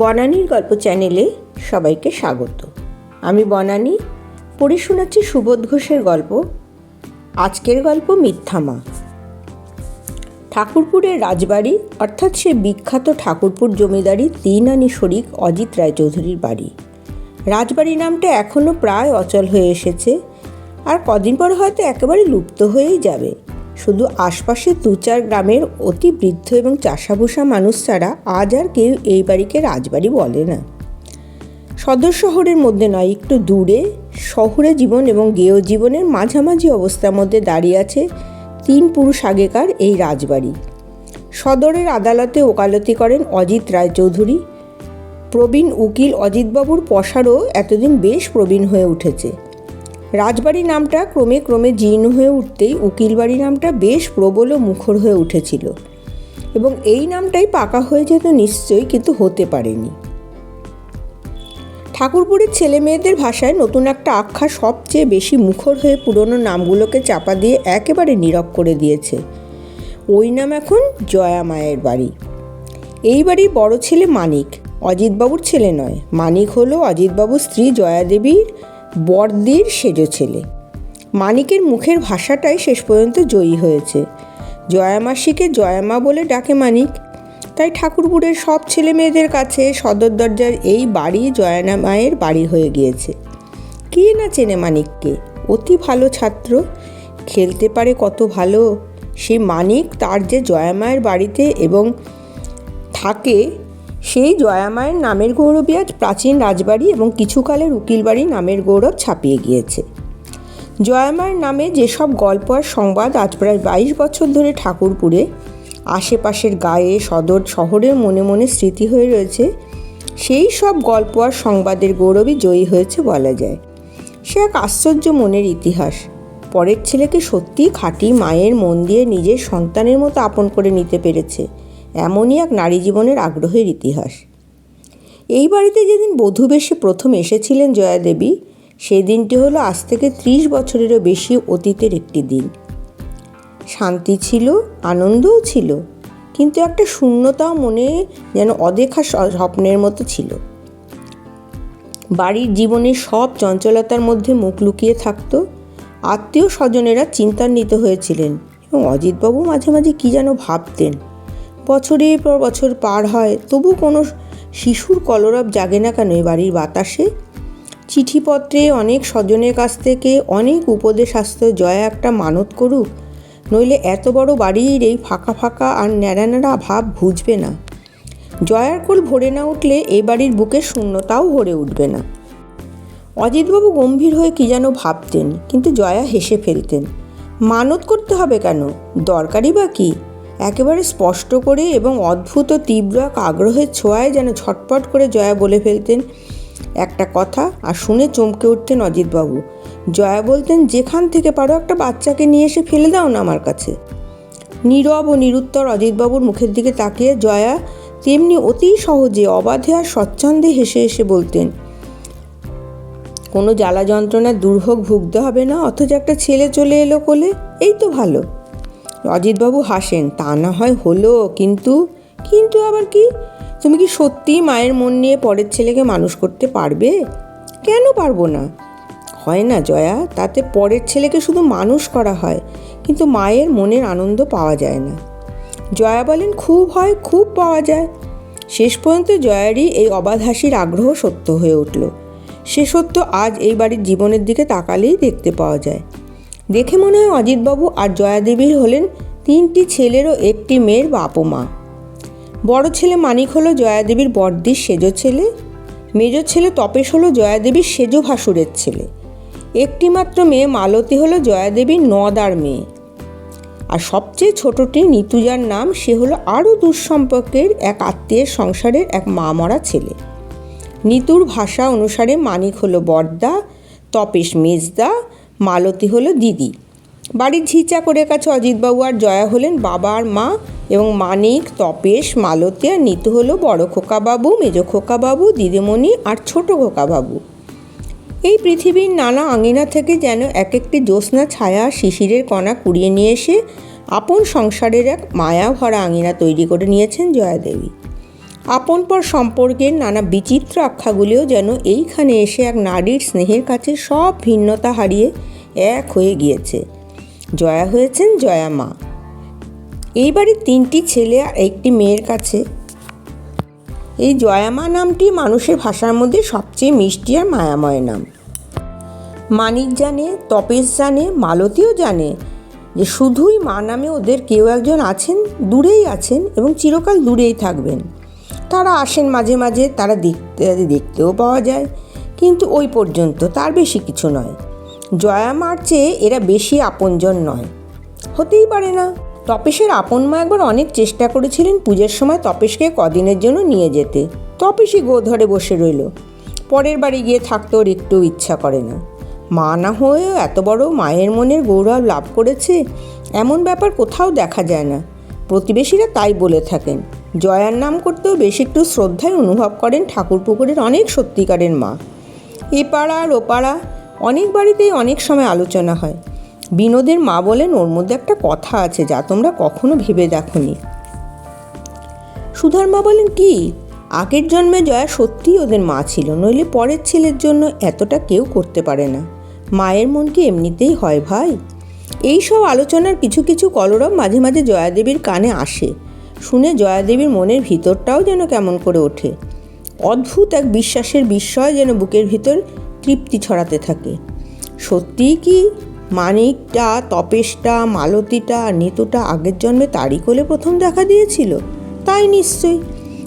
বনানীর গল্প চ্যানেলে সবাইকে স্বাগত। আমি বনানী পড়ে শোনাচ্ছি সুবোধ ঘোষের গল্প। আজকের গল্প মিথ্যা মা। ঠাকুরপুরের রাজবাড়ি অর্থাৎ সে বিখ্যাত ঠাকুরপুর জমিদারি তিন আনি শরিক অজিত রায়চৌধুরীর বাড়ি। রাজবাড়ি নামটা এখনও প্রায় অচল হয়ে এসেছে, আর কদিন পর হয়তো একেবারে লুপ্ত হয়েই যাবে। শুধু আশপাশের 2-4 গ্রামের অতি বৃদ্ধ এবং চাষাভুষা মানুষ ছাড়া আজ আর কেউ এই বাড়িকে রাজবাড়ি বলে না। সদর শহরের মধ্যে নয়, একটু দূরে শহুরে জীবন এবং গেয় জীবনের মাঝামাঝি অবস্থার মধ্যে দাঁড়িয়ে আছে 3 পুরুষ আগেকার এই রাজবাড়ি। সদরের আদালতে ওকালতি করেন অজিত রায়চৌধুরী। প্রবীণ উকিল অজিতবাবুর পসারও এতদিন বেশ প্রবীণ হয়ে উঠেছে। রাজবাড়ি নামটা ক্রমে ক্রমে জীর্ণ হয়ে উঠতেই উকিলবাড়ি নামটা বেশ প্রবল ও মুখর হয়ে উঠেছিল, এবং এই নামটাই পাকা হয়ে যেত নিশ্চয়ই, কিন্তু হতে পারেনি। ঠাকুরপুরের ছেলে মেয়েদের ভাষায় নতুন একটা আখ্যা সবচেয়ে বেশি মুখর হয়ে পুরনো নামগুলোকে চাপা দিয়ে একেবারে নীরব করে দিয়েছে। ওই নাম এখন জয়া মায়ের বাড়ি। এই বাড়ির বড় ছেলে মানিক, অজিতবাবুর ছেলে নয়। মানিক হলো অজিতবাবুর স্ত্রী জয়া দেবীর বড়দির সেজো ছেলে। মানিকের মুখের ভাষাটাই শেষ পর্যন্ত জয়ী হয়েছে। জয়া মাসিকে জয়া মা বলে ডাকে মানিক। তাই ঠাকুরপুরের সব ছেলে মেয়েদের কাছে সদর দরজার এই বাড়ি জয়া মায়ের বাড়ি হয়ে গিয়েছে। কে না চেনে মানিককে? অতি ভালো ছাত্র, খেলতে পারে কত ভালো। সেই মানিক তার যে জয়া মায়ের বাড়িতে এবং থাকে, সেই জয়া মায়ের নামের গৌরবই আজ প্রাচীন রাজবাড়ি এবং কিছুকালের উকিলবাড়ি নামের গৌরব ছাপিয়ে গিয়েছে। জয়া মায়ের নামে যেসব গল্প আর সংবাদ আজ প্রায় 22 বছর ধরে ঠাকুরপুরে, আশেপাশের গায়ে, সদর শহরের মনে মনে স্মৃতি হয়ে রয়েছে, সেই সব গল্প আর সংবাদের গৌরবই জয়ী হয়েছে বলা যায়। সে এক আশ্চর্য মনের ইতিহাস। পরের ছেলেকে সত্যিই খাঁটি মায়ের মন দিয়ে নিজের সন্তানের মতো আপন করে নিতে পেরেছে, এমনই এক নারী জীবনের আগ্রহের ইতিহাস। এই বাড়িতে যেদিন বধূ বেশে প্রথম এসেছিলেন জয়া দেবী, সেই দিনটি হলো আজ থেকে 30 বছরেরও বেশি অতীতের একটি দিন। শান্তি ছিল, আনন্দও ছিল, কিন্তু একটা শূন্যতাও মনে যেন অদেখা স্বপ্নের মতো ছিল। বাড়ির জীবনের সব চঞ্চলতার মধ্যে মুখ লুকিয়ে থাকত। আত্মীয় স্বজনেরা চিন্তান্বিত হয়েছিলেন এবং অজিতবাবু মাঝে মাঝে কী যেন ভাবতেন। বছরের পর বছর পার হয়, তবু কোনো শিশুর কলরব জাগে না কেন এই বাড়ির বাতাসে? চিঠিপত্রে অনেক স্বজনের কাছ থেকে অনেক উপদেশ আসত, জয়া একটা মানত করুক, নইলে এত বড় বাড়ির এই ফাঁকা ফাঁকা আর ন্যাড়া ন্যাড়া ভাব বুঝবে না। জয়ার কোল ভরে না উঠলে এই বাড়ির বুকে শূন্যতাও ভরে উঠবে না। অজিতবাবু গম্ভীর হয়ে কী যেন ভাবতেন, কিন্তু জয়া হেসে ফেলতেন। মানত করতে হবে কেন? দরকারই বা কী? একেবারে স্পষ্ট করে এবং অদ্ভুত তীব্র এক আগ্রহের ছোঁয়ায় যেন ছটপট করে জয়া বলে ফেলতেন একটা কথা, আর শুনে চমকে উঠতেন অজিতবাবু। জয়া বলতেন, যেখান থেকে পারো একটা বাচ্চাকে নিয়ে এসে ফেলে দাও না আমার কাছে। নীরব ও নিরুত্তর অজিতবাবুর মুখের দিকে তাকিয়ে জয়া তেমনি অতি সহজে, অবাধে আর স্বচ্ছন্দে হেসে হেসে বলতেন, কোনো জ্বালা যন্ত্রণার দুর্ভোগ ভুগতে হবে না, অথচ একটা ছেলে চলে এলো কোলে, এই তো ভালো। অজিতবাবু হাসেন, তা না হয় হলো, কিন্তু আবার কি? তুমি কি সত্যিই মায়ের মন নিয়ে পরের ছেলেকে মানুষ করতে পারবে? কেন পারবো না? হয় না জয়া, তাতে পরের ছেলেকে শুধু মানুষ করা হয়, কিন্তু মায়ের মনের আনন্দ পাওয়া যায় না। জয়া বলেন, খুব হয়, খুব পাওয়া যায়। শেষ পর্যন্ত জয়ারই এই অবাধ হাসির আগ্রহ সত্য হয়ে উঠল। সে সত্য আজ এই বাড়ির জীবনের দিকে তাকালেই দেখতে পাওয়া যায়। দেখে মনে হয় অজিতবাবু আর জয়া দেবীর হলেন 3টি ছেলের ও 1টি মেয়ের বাপ ও মা। বড় ছেলে মানিক হলো জয়া দেবীর বড়দির সেজো ছেলে। মেজো ছেলে তপেশ হলো জয়া দেবীর সেজো ভাসুরের ছেলে। একটি মাত্র মেয়ে মালতী হলো জয়া দেবীর নদার মেয়ে। আর সবচেয়ে ছোটটি নিতু, যার নাম, সে হলো আরও দূর সম্পর্কের এক আত্মীয়ের সংসারের এক মা মরা ছেলে। নিতুর ভাষা অনুসারে মানিক হলো বড়দা, তপেশ মেজদা, মালতী হলো দিদি। বাড়ির ঝিচা করে কাছে অজিতবাবু আর জয়া হলেন বাবা আর মা, এবং মানিক, তপেশ, মালতী আর নিতু হলো বড় খোকাবাবু, মেজো খোকাবাবু, দিদিমণি আর ছোট খোকাবাবু। এই পৃথিবীর নানা আঙিনা থেকে যেন এক একটি জ্যোৎস্না ছায়া শিশিরের কণা কুড়িয়ে নিয়ে এসে আপন সংসারের এক মায়া ভরা আঙিনা তৈরি করে নিয়েছেন জয়া দেবী। আপনপর সম্পর্কের নানা বিচিত্র আখ্যাগুলিও যেন এইখানে এসে এক নারীর স্নেহের কাছে সব ভিন্নতা হারিয়ে এক হয়ে গিয়েছে। জয়া হয়েছেন জয়া মা। এই বাড়ির 3টি ছেলে আর একটি মেয়ের কাছে এই জয়া মা নামটি মানুষের ভাষার মধ্যে সবচেয়ে মিষ্টি আর মায়াময় নাম। মানিক জানে, তপেশ জানে, মালতীও জানে যে শুধুই মা নামে ওদের কেউ একজন আছেন, দূরেই আছেন এবং চিরকাল দূরেই থাকবেন। তারা আসেন মাঝে মাঝে, তারা দেখতেও পাওয়া যায়, কিন্তু ওই পর্যন্ত, তার বেশি কিছু নয়। জয়া মার চেয়ে এরা বেশি আপনজন নয়, হতেই পারে না। তপেশের আপন মা একবার অনেক চেষ্টা করেছিলেন পুজোর সময় তপেশকে কদিনের জন্য নিয়ে যেতে। তপেশই গো ধরে বসে রইল। পরের বাড়ি গিয়ে থাকতে ওর একটু ইচ্ছা করে না। মা না হয়েও এত বড় মায়ের মনের গৌরব লাভ করেছে, এমন ব্যাপার কোথাও দেখা যায় না। প্রতিবেশীরা তাই বলে থাকেন। জয়ার নাম করতেও বেশ একটু শ্রদ্ধায় অনুভব করেন ঠাকুরপুকুরের অনেক সত্যিকারের মা। এ পাড়া আর ও পাড়া অনেক বাড়িতেই অনেক সময় আলোচনা হয়। বিনোদের মা বলেন, ওর মধ্যে একটা কথা আছে যা তোমরা কখনো ভেবে দেখোনি। সুধার মা বলেন, কি? আগের জন্মে জয়া সত্যিই ওদের মা ছিল, নইলে পরের ছেলের জন্য এতটা কেউ করতে পারে না। মায়ের মন কি এমনিতেই হয় ভাই? এই সব আলোচনার কিছু কিছু কলরব মাঝে মাঝে জয়াদেবীর কানে আসে। শুনে জয়াদেবীর মনের ভিতরটাও যেন কেমন করে ওঠে। অদ্ভুত এক বিশ্বাসের বিস্ময় যেন বুকের ভিতর তৃপ্তি ছড়াতে থাকে। সত্যিই কি মানিকটা, তপেশটা, মালতীটা আর নিতুটা আগের জন্মে তারই কোলে প্রথম দেখা দিয়েছিল? তাই নিশ্চয়ই।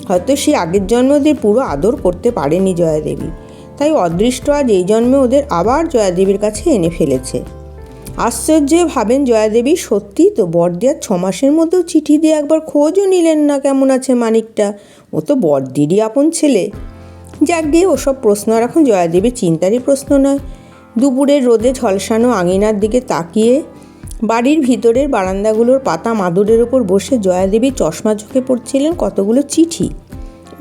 হয়তো সে আগের জন্মে ওদের পুরো আদর করতে পারেনি জয়াদেবী, তাই অদৃষ্ট আজ এই জন্মে ওদের আবার জয়াদেবীর কাছে এনে ফেলেছে। আশ্চর্যে ভাবেন জয়াদেবী, সত্যিই তো বড়দিয়ার 6 মাসের মধ্যেও চিঠি দিয়ে একবার খোঁজও নিলেন না কেমন আছে মানিকটা। ও তো বড়দিরই আপন ছেলে। যাক গিয়ে, ওসব প্রশ্ন আর এখন জয়াদেবীর চিন্তারই প্রশ্ন নয়। দুপুরের রোদে ঝলসানো আঙিনার দিকে তাকিয়ে বাড়ির ভিতরের বারান্দাগুলোর পাতা মাদুরের ওপর বসে জয়াদেবী চশমা চোখে পড়ছিলেন কতগুলো চিঠি।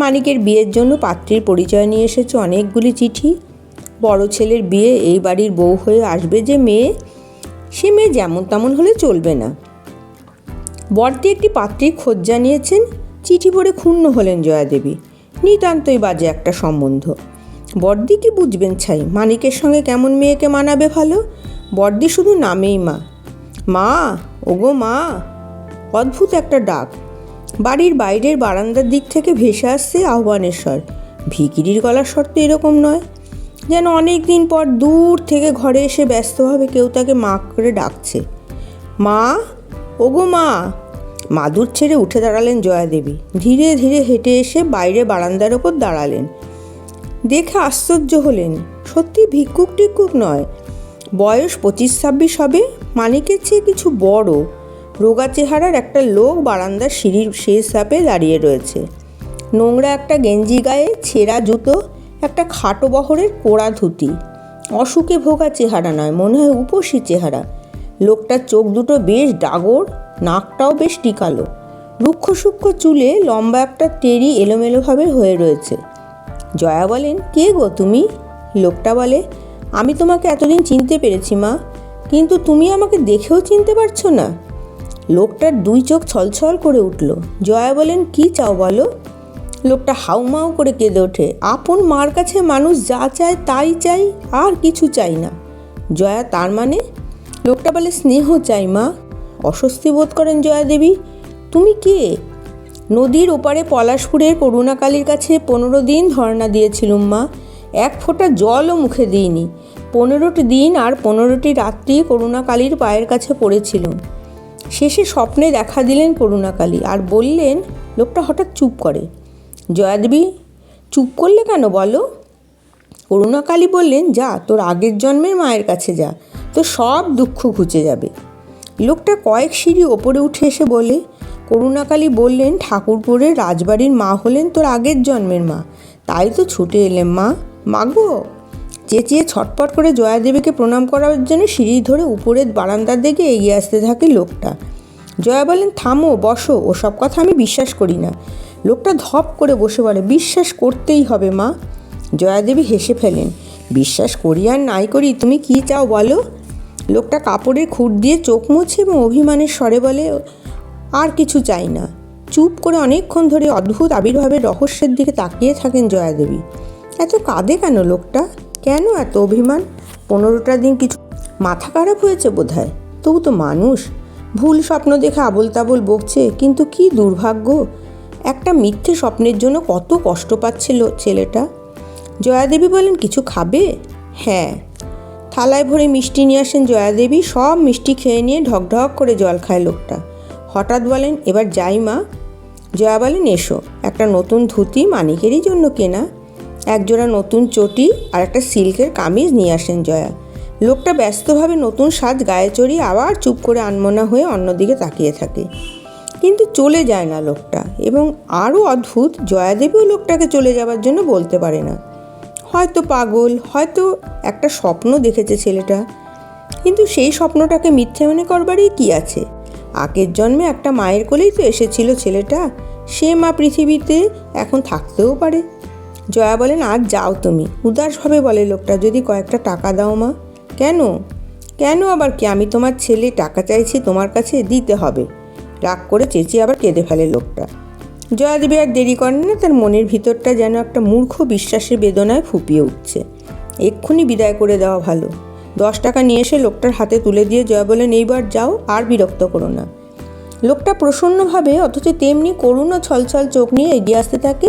মানিকের বিয়ের জন্য পাত্রীর পরিচয় নিয়ে এসেছে অনেকগুলি চিঠি। বড় ছেলের বিয়ে, এই বাড়ির বউ হয়ে আসবে যে মেয়ে, সে মেয়ে যেমন তেমন হলে চলবে না। বড়দি একটি পাত্রীর খোঁজ জানিয়েছেন। চিঠি পড়ে ক্ষুণ্ণ হলেন জয়াদেবী। নিতান্তই বাজে একটা সম্বন্ধ। বড়দি কি বুঝবেন ছাই, মানিকের সঙ্গে কেমন মেয়েকে মানাবে ভালো? বড়দি শুধু নামেই মা। মা, ওগো মা। অদ্ভুত একটা ডাক। বাড়ির বাইরের বারান্দার দিক থেকে ভেসে আসছে আহ্বানের স্বর। ভিখিরির গলার স্বর তো এরকম নয়। যেন অনেক দিন পর দূর থেকে ঘরে এসে ব্যস্তভাবে কেউ তাকে মা করে ডাকছে। মা, ওগো মা। মাদুর ছেড়ে উঠে দাঁড়ালেন জয়াদেবী। ধীরে ধীরে হেঁটে এসে বাইরে বারান্দার ওপর দাঁড়ালেন। দেখে আশ্চর্য হলেন। সত্যি ভিক্ষুক টিক্ষুক নয়, বয়স 25-26 হবে। মানিকের চেয়ে কিছু বড়, রোগা চেহারার একটা লোক বারান্দার সিঁড়ির শেষ ধাপে দাঁড়িয়ে রয়েছে। নোংরা একটা গেঞ্জি গায়ে, ছেঁড়া জুতো, একটা খাটো বহরের কোড়া ধুতি। অসুখে ভোগা চেহারা নয়, মনে হয় উপসী চেহারা। লোকটার চোখ দুটো বেশ ডাগর, নাকটাও বেশ টিকালো। রুক্ষ সূক্ষ্ম চুলে লম্বা একটা টেরি এলোমেলোভাবে হয়ে রয়েছে। জয়া বলেন, কে গো তুমি? লোকটা বলে, আমি তোমাকে এতদিন চিনতে পেরেছি মা, কিন্তু তুমি আমাকে দেখেও চিনতে পারছো না। লোকটার 2 চোখ ছলছল করে উঠল। জয়া বলেন, কি চাও বলো? লোকটা হাউমাউ করে কেঁদে ওঠে। আপন মার কাছে মানুষ যা চায় তাই চাই, আর কিছু চাই না। জয়া, তার মানে? লোকটা বলে, স্নেহ চাই মা। অস্বস্তি বোধ করেন জয়াদেবী। তুমি কে? নদীর ওপারে পলাশপুরের করুণাকালীর কাছে 15 দিন ধর্ণা দিয়েছিলুম মা। 1 ফোঁটা জলও মুখে দিইনি। 15টি দিন আর 15টি রাত্রি করুণাকালীর পায়ের কাছে পড়েছিলুম। শেষে স্বপ্নে দেখা দিলেন করুণাকালী আর বললেন। লোকটা হঠাৎ চুপ করে। জয়াদেবী, চুপ করলে কেন বলো? করুণাকালী বললেন, যা, তোর আগের জন্মের মায়ের কাছে যা, তো সব দুঃখ ঘুচে যাবে। লোকটা কয়েক সিঁড়ি ওপরে উঠে এসে বলে। করুণাকালী বললেন, ঠাকুরপুরের রাজবাড়ির মা হলেন তোর আগের জন্মের মা, তাই তো ছুটে এলেম মা। মাগো। চেঁচিয়ে ছটপট করে জয়াদেবীকে প্রণাম করার জন্য সিঁড়ি ধরে উপরের বারান্দার দিকে এগিয়ে আসতে থাকে লোকটা। জয়া বলেন, থামো, বসো, ওসব কথা আমি বিশ্বাস করি না। লোকটা ধপ করে বসে বলে, বিশ্বাস করতেই হবে মা। জয়াদেবী হেসে ফেলেন। বিশ্বাস করি আর নাই করি, তুমি কি চাও বলো? লোকটা কাপড়ের খুঁট দিয়ে চোখ মুছে এবং অভিমানের স্বরে বলে, আর কিছু চাই না। চুপ করে অনেকক্ষণ ধরে অদ্ভুত আবির্ভাবের রহস্যের দিকে তাকিয়ে থাকেন জয়াদেবী। এত কাঁদে কেন লোকটা? কেন এত অভিমান? 15টা দিন কিছু মাথা খারাপ হয়েছে বোধহয়। তবু তো মানুষ, ভুল স্বপ্ন দেখে আবোল তাবোল বকছে, কিন্তু কি দুর্ভাগ্য! একটা মিথ্যে স্বপ্নের জন্য কত কষ্ট পাচ্ছিল ছেলেটা। জয়াদেবী বলেন, কিছু খাবে? হ্যাঁ। থালায় ভরে মিষ্টি নিয়ে আসেন জয়াদেবী। সব মিষ্টি খেয়ে নিয়ে ঢকঢক করে জল খায় লোকটা। হঠাৎ বলেন, এবার যাই মা। জয়া বলেন, এসো। একটা নতুন ধুতি মানিকেরই জন্য কেনা, একজোড়া নতুন চটি আর একটা সিল্কের কামিজ নিয়ে আসেন জয়া। লোকটা ব্যস্তভাবে নতুন সাজ গায়ে চড়িয়ে আবার চুপ করে আনমনা হয়ে অন্যদিকে তাকিয়ে থাকে, কিন্তু চলে যায় না লোকটা। এবং আরও অদ্ভুত, জয়াদেবীও লোকটাকে চলে যাবার জন্য বলতে পারে না। হয়তো পাগল, হয়তো একটা স্বপ্ন দেখেছে ছেলেটা, কিন্তু সেই স্বপ্নটাকে মিথ্যে মনে করবারই কি আছে? আগের জন্মে একটা মায়ের কোলেই তো এসেছিল ছেলেটা, সে মা পৃথিবীতে এখন থাকতেও পারে। জয়া বলেন, আজ যাও তুমি। উদাসভাবে বলে লোকটা, যদি কয়েকটা টাকা দাও মা। কেন? কেন আবার কি? আমি তোমার ছেলে, টাকা চাইছি তোমার কাছে, দিতে হবে। রাগ করে চেঁচিয়ে আবার কেঁদে ফেলে লোকটা। জয়াদেবী আর দেরি করেন না, তার মনের ভিতরটা যেন একটা মূর্খ বিশ্বাসের বেদনায় ফুপিয়ে উঠছে। এক্ষুনি বিদায় করে দেওয়া ভালো। 10 টাকা নিয়ে এসে লোকটার হাতে তুলে দিয়ে জয়া বলেন, এইবার যাও, আর বিরক্ত করো না। লোকটা প্রসন্নভাবে অথচ তেমনি করুণ ও ছলছল চোখ নিয়ে এগিয়ে আসতে থাকে,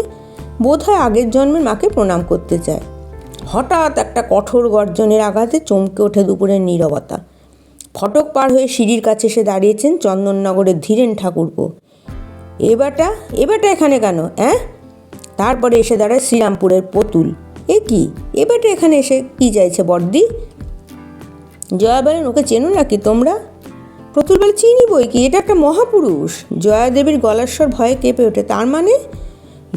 বোধহয় আগের জন্মের মাকে প্রণাম করতে চায়। হঠাৎ একটা কঠোর গর্জনের আঘাতে চমকে ওঠে দুপুরের নীরবতা। ফটক পার হয়ে সিঁড়ির কাছে এসে দাঁড়িয়েছেন চন্দননগরের ধীরেন ঠাকুরপো। এবারটা এখানে কেন? তারপরে এসে দাঁড়ায় শ্রীরামপুরের পুতুল। এ কি, এবারটা এখানে এসে কি চাইছে বড়দি? জয়া বলেন, ওকে চেনো নাকি তোমরা? পুতুল বলে, চিনি বই কি, এটা একটা মহাপুরুষ। জয়াদেবীর গলার স্বর ভয়ে কেঁপে ওঠে। তার মানে?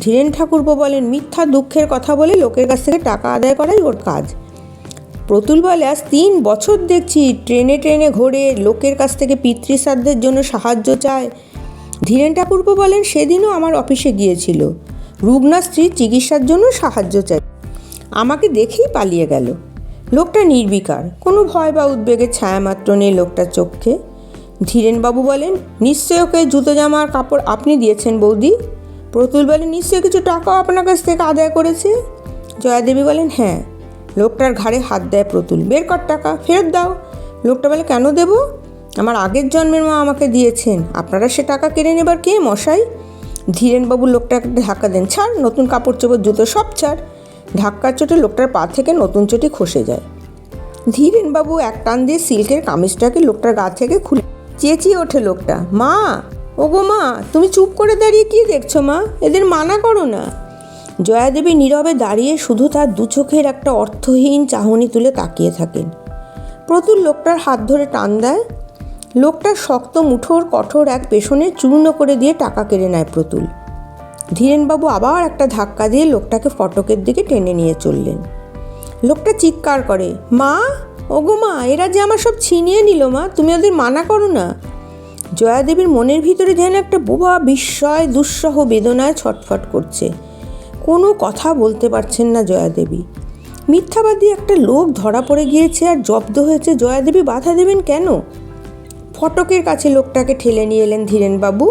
ধীরেন ঠাকুরপো বলেন, মিথ্যা দুঃখের কথা বলে লোকের কাছ থেকে টাকা আদায় করাই ওর কাজ। প্রতুল বলে, আজ 3 বছর দেখছি ট্রেনে ট্রেনে ঘোরে, লোকের কাছ থেকে পিতৃশ্রাদ্ধের জন্য সাহায্য চায়। ধীরেন ঠাকুরপো বলেন, সেদিনও আমার অফিসে গিয়েছিল, রুগ্না স্ত্রীর চিকিৎসার জন্য সাহায্য চাই, আমাকে দেখেই পালিয়ে গেল। লোকটা নির্বিকার, কোনো ভয় বা উদ্বেগের ছায়ামাত্র নেই লোকটার চোখে। ধীরেনবাবু বলেন, নিশ্চয় ওকে জুতো জামা আর কাপড় আপনি দিয়েছেন বৌদি। প্রতুল বলেন, নিশ্চয়ই কিছু টাকাও আপনার কাছ থেকে আদায় করেছে। জয়াদেবী বলেন, হ্যাঁ। লোকটার ঘাড়ে হাত দেয় প্রতুল, বের কর টাকা, ফেরত দাও। লোকটা বলে, কেন দেব? আমার আগের জন্মের মা আমাকে দিয়েছেন, আপনারা সে টাকা কেড়ে নেবার কে মশাই? ধীরেনবাবু লোকটাকে ধাক্কা দেন, ছাড়, নতুন কাপড় চোপড় জুতো সব ছাড়। ধাক্কার চোটে লোকটার পা থেকে নতুন চটি খসে যায়। ধীরেনবাবু এক টান দিয়ে সিল্কের কামিজটাকে লোকটার গা থেকে খুলে চেঁচিয়ে ওঠে লোকটা, মা, ওগো মা, তুমি চুপ করে দাঁড়িয়ে কি দেখছো মা? এদের মানা করো না। জয়াদেবী নীরবে দাঁড়িয়ে শুধু তার 2 চোখের একটা অর্থহীন চাহনি তুলে তাকিয়ে থাকেন। প্রতুল লোকটার হাত ধরে টান দেয়। লোকটার শক্ত মুঠোর কঠোর এক পেছনে চূর্ণ করে দিয়ে টাকা কেড়ে নেয় প্রতুল। ধীরেনবাবু আবার একটা ধাক্কা দিয়ে লোকটাকে ফটকের দিকে টেনে নিয়ে চললেন। লোকটা চিৎকার করে, মা, ওগো মা, এরা যে আমার সব ছিনিয়ে নিল মা, তুমি ওদের মানা করো না। জয়াদেবীর মনের ভিতরে যেন একটা বোবা বিস্ময় দুঃসহ বেদনায় ছটফট করছে। কোনো কথা বলতে পারছেন না জয়াদেবী। মিথ্যাবাদী একটা লোক ধরা পড়ে গিয়েছে আর জব্দ হয়েছে, জয়াদেবী বাধা দেবেন কেন? ফটকের কাছে লোকটাকে ঠেলে নিয়ে এলেন ধীরেনবাবু।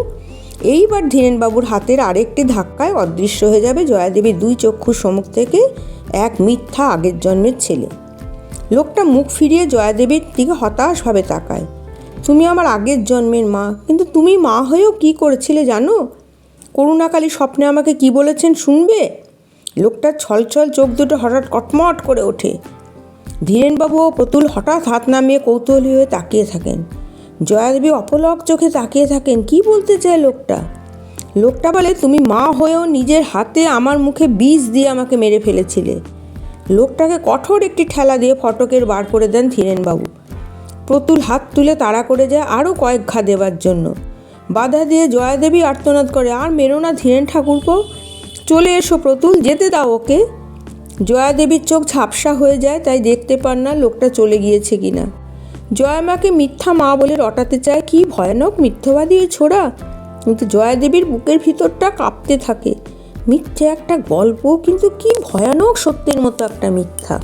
এইবার ধীরেনবাবুর হাতের আরেকটি ধাক্কায় অদৃশ্য হয়ে যাবে জয়াদেবীর 2 চক্ষুর সম্মুখ থেকে এক মিথ্যা আগের জন্মের ছেলে। লোকটা মুখ ফিরিয়ে জয়াদেবীর দিকে হতাশভাবে তাকায়। তুমি আমার আগের জন্মের মা, কিন্তু তুমি মা হয়েও কি করেছিলে জানো? করুণাকালী স্বপ্নে আমাকে কি বলেছেন শুনবে? লোকটার ছলছল চোখ দুটো হঠাৎ কটমট করে ওঠে। ধীরেনবাবু ও প্রতুল হঠাৎ হাত নামিয়ে কৌতূহলী হয়ে তাকিয়ে থাকেন। জয়াদেবী অপলক চোখে তাকিয়ে থাকেন, কি বলতে চায় লোকটা? লোকটা বলে, তুমি মা হয়েও নিজের হাতে আমার মুখে বিষ দিয়ে আমাকে মেরে ফেলেছিলে। লোকটাকে কঠোর একটি ঠেলা দিয়ে ফটকের বার করে দেন ধীরেনবাবু। প্রতুল হাত তুলে তাড়া করে যায় আরও কয়েক ঘা দেবার জন্য। বাধা দিয়ে জয়াদেবী আর্তনাদ করে, আর মেরো না ধীরেন ঠাকুরপো, চলে এসো প্রতুল, যেতে দাও ওকে। জয়াদেবীর চোখ ঝাপসা হয়ে যায়, তাই দেখতে পান না লোকটা চলে গিয়েছে কিনা। জয়ামাকে মিথ্যা মা বলে রটাতে চায়, কি ভয়ানক মিথ্যাবাদী ওই ছোড়া। কিন্তু জয়াদেবীর বুকের ভিতরটা কাঁপতে থাকে। মিথ্যে একটা গল্প, কিন্তু কি ভয়ানক সত্যের মতো একটা মিথ্যা।